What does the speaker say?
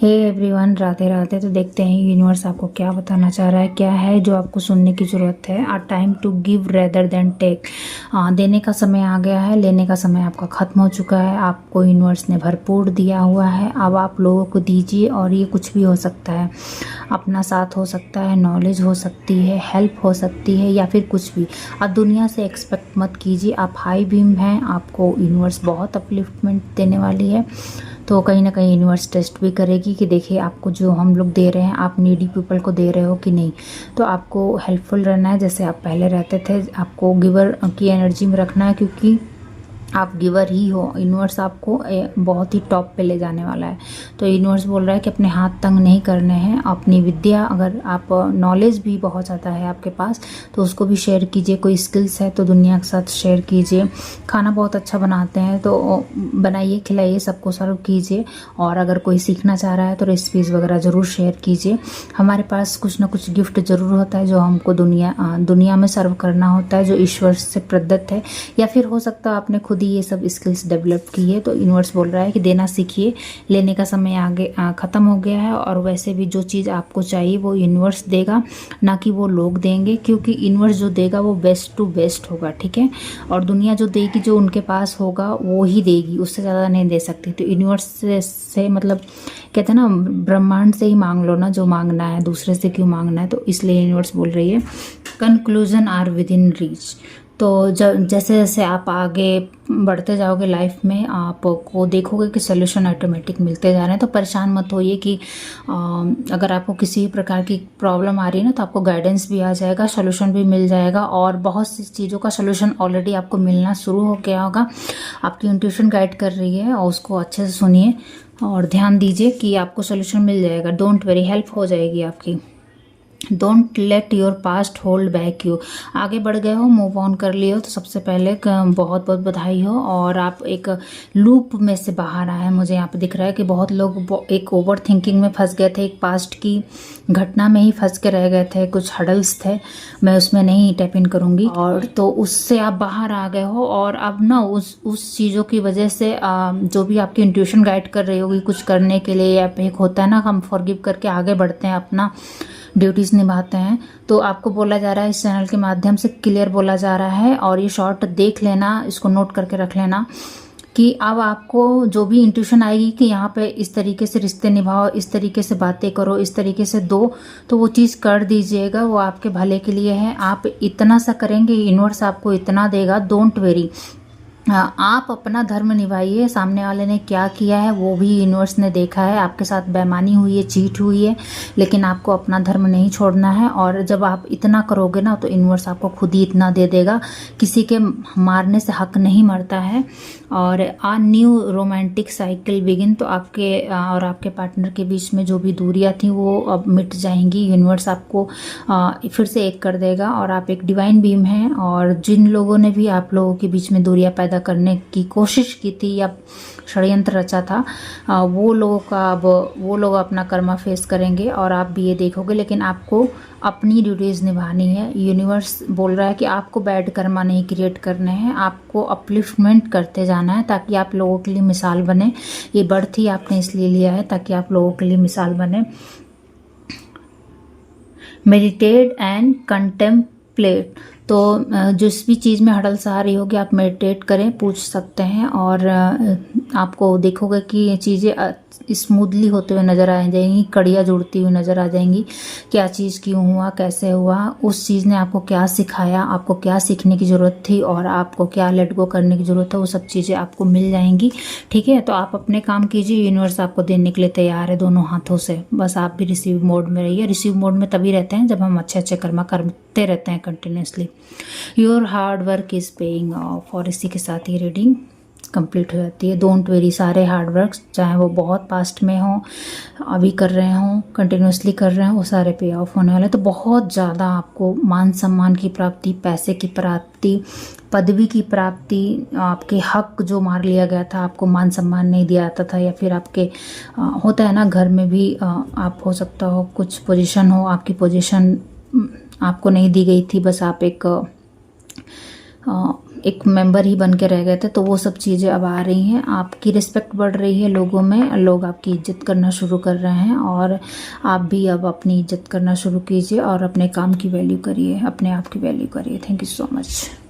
Hey everyone, Radhe Radhe. तो देखते हैं यूनिवर्स आपको क्या बताना चाह रहा है, क्या है जो आपको सुनने की ज़रूरत है। A time to give rather than take. देने का समय आ गया है, लेने का समय आपका ख़त्म हो चुका है। आपको यूनिवर्स ने भरपूर दिया हुआ है, अब आप लोगों को दीजिए। और ये कुछ भी हो सकता है, अपना साथ हो सकता है, नॉलेज हो सकती है, हेल्प हो सकती है, या फिर कुछ भी। आप दुनिया से एक्सपेक्ट मत कीजिए। आप हाई बीम हैं, आपको यूनिवर्स बहुत अपलिफ्टमेंट देने वाली है। तो कहीं ना कहीं यूनिवर्स टेस्ट भी करेगी कि देखिए आपको जो हम लोग दे रहे हैं, आप नीडी पीपल को दे रहे हो कि नहीं। तो आपको हेल्पफुल रहना है जैसे आप पहले रहते थे। आपको गिवर की एनर्जी में रखना है, क्योंकि आप गिवर ही हो। यूनिवर्स आपको बहुत ही टॉप पे ले जाने वाला है। तो यूनिवर्स बोल रहा है कि अपने हाथ तंग नहीं करने हैं। अपनी विद्या, अगर आप नॉलेज भी बहुत ज़्यादा है आपके पास, तो उसको भी शेयर कीजिए। कोई स्किल्स है तो दुनिया के साथ शेयर कीजिए। खाना बहुत अच्छा बनाते हैं तो बनाइए, खिलाइए, सबको सर्व कीजिए। और अगर कोई सीखना चाह रहा है तो रेसिपीज़ वगैरह ज़रूर शेयर कीजिए। हमारे पास कुछ ना कुछ गिफ्ट ज़रूर होता है जो हमको दुनिया में सर्व करना होता है, जो ईश्वर से प्रदत्त है। या फिर हो सकता है आपने खुद ही ये सब स्किल्स डेवलप की है। तो यूनिवर्स बोल रहा है कि देना सीखिए, लेने का समय आगे ख़त्म हो गया है। और वैसे भी जो चीज़ आपको चाहिए वो यूनिवर्स देगा, ना कि वो लोग देंगे। क्योंकि यूनिवर्स जो देगा वो बेस्ट टू बेस्ट होगा, ठीक है। और दुनिया जो देगी, जो उनके पास होगा वो ही देगी, उससे ज़्यादा नहीं दे सकती। तो यूनिवर्स से मतलब कहते हैं ना, ब्रह्मांड से ही मांग लो ना जो मांगना है, दूसरे से क्यों मांगना है। तो इसलिए यूनिवर्स बोल रही है conclusion are within reach. तो जब जैसे जैसे आप आगे बढ़ते जाओगे लाइफ में, आपको देखोगे कि सोल्यूशन ऑटोमेटिक मिलते जा रहे हैं। तो परेशान मत होइए कि अगर आपको किसी भी प्रकार की प्रॉब्लम आ रही है ना, तो आपको गाइडेंस भी आ जाएगा, सोल्यूशन भी मिल जाएगा। और बहुत सी चीज़ों का सोल्यूशन ऑलरेडी आपको मिलना शुरू हो गया होगा। आपकी इंट्यूशन गाइड कर रही है, और उसको अच्छे से सुनिए और ध्यान दीजिए कि आपको सोल्यूशन मिल जाएगा। डोंट वेरी, हेल्प हो जाएगी आपकी। Don't let your past hold back you. आगे बढ़ गए हो, मूव ऑन कर लिए हो, तो सबसे पहले बहुत बहुत बधाई हो। और आप एक लूप में से बाहर आए हैं। मुझे यहाँ पे दिख रहा है कि बहुत लोग एक ओवर थिंकिंग में फंस गए थे, एक पास्ट की घटना में ही फंस के रह गए थे। कुछ हडल्स थे, मैं उसमें नहीं टैप इन करूँगी। और तो उससे आप बाहर आ गए हो। और अब ना उस चीज़ों की वजह से जो भी आपकी इंट्यूशन गाइड कर रही होगी कुछ करने के लिए, या एक होता है ना, हम फॉरगिव करके आगे बढ़ते हैं, अपना ड्यूटीज़ निभाते हैं। तो आपको बोला जा रहा है, इस चैनल के माध्यम से क्लियर बोला जा रहा है। और ये शॉर्ट देख लेना, इसको नोट करके रख लेना कि अब आपको जो भी इंट्यूशन आएगी कि यहाँ पे इस तरीके से रिश्ते निभाओ, इस तरीके से बातें करो, इस तरीके से दो, तो वो चीज़ कर दीजिएगा। वो आपके भले के लिए है। आप इतना सा करेंगे, यूनिवर्स आपको इतना देगा। डोंट वेरी, आप अपना धर्म निभाइए। सामने वाले ने क्या किया है वो भी यूनिवर्स ने देखा है। आपके साथ बेईमानी हुई है, चीट हुई है, लेकिन आपको अपना धर्म नहीं छोड़ना है। और जब आप इतना करोगे ना, तो यूनिवर्स आपको खुद ही इतना दे देगा। किसी के मारने से हक नहीं मरता है। और आ न्यू रोमांटिक साइकिल बिगिन। तो आपके और आपके पार्टनर के बीच में जो भी दूरियां थी वो अब मिट जाएंगी। यूनिवर्स आपको फिर से एक कर देगा। और आप एक डिवाइन बीम हैं। और जिन लोगों ने भी आप लोगों के बीच में दूरियां पैदा करने की कोशिश की थी या षड्यंत्र रचा था, वो लोग अपना कर्मा फेस करेंगे। और आप भी ये देखोगे, लेकिन आपको अपनी ड्यूटीज़ निभानी है। यूनिवर्स बोल रहा है कि आपको बैड कर्मा नहीं क्रिएट करने हैं, आपको अपलिफ्टमेंट करते जाना है, ताकि आप लोगों के लिए मिसाल बने। ये बर्थ ही आपने इसलिए लिया है ताकि आप लोगों के लिए मिसाल बने। Meditate and contemplate. तो जिस भी चीज़ में हड़ल्स आ रही होगी, आप मेडिटेट करें, पूछ सकते हैं। और आपको देखोगे कि ये चीज़ें स्मूथली होते हुए नज़र आ जाएंगी, कड़ियाँ जुड़ती हुई नज़र आ जाएंगी। क्या चीज़ क्यों हुआ, कैसे हुआ, उस चीज़ ने आपको क्या सिखाया, आपको क्या सीखने की ज़रूरत थी, और आपको क्या लेट गो करने की ज़रूरत है, वो सब चीज़ें आपको मिल जाएंगी, ठीक है। तो आप अपने काम कीजिए, यूनिवर्स आपको देने के लिए तैयार है दोनों हाथों से। बस आप भी रिसीव मोड में रहिए। रिसीव मोड में तभी रहते हैं जब हम अच्छे अच्छे कर्मा करते रहते हैं continuously. Your hard work is paying off. और इसी के साथ ये रीडिंग कंप्लीट हो जाती है। डोंट वेरी, सारे हार्ड वर्क, चाहे वो बहुत पास्ट में हो, अभी कर रहे हों, कंटिन्यूसली कर रहे हैं, वो सारे पे ऑफ होने वाले। तो बहुत ज़्यादा आपको मान सम्मान की प्राप्ति, पैसे की प्राप्ति, पदवी की प्राप्ति, आपके हक जो मार लिया गया था, आपको मान सम्मान नहीं दिया जाता था, या फिर आपके होता है ना, घर में भी आप हो सकता हो कुछ पोजीशन हो, आपकी पोजीशन आपको नहीं दी गई थी। बस आप एक मेंबर ही बन के रह गए थे। तो वो सब चीज़ें अब आ रही हैं, आपकी रिस्पेक्ट बढ़ रही है लोगों में, लोग आपकी इज्जत करना शुरू कर रहे हैं और आप भी अब अपनी इज्जत करना शुरू कीजिए और अपने काम की वैल्यू करिए, अपने आप की वैल्यू करिए। Thank you so much.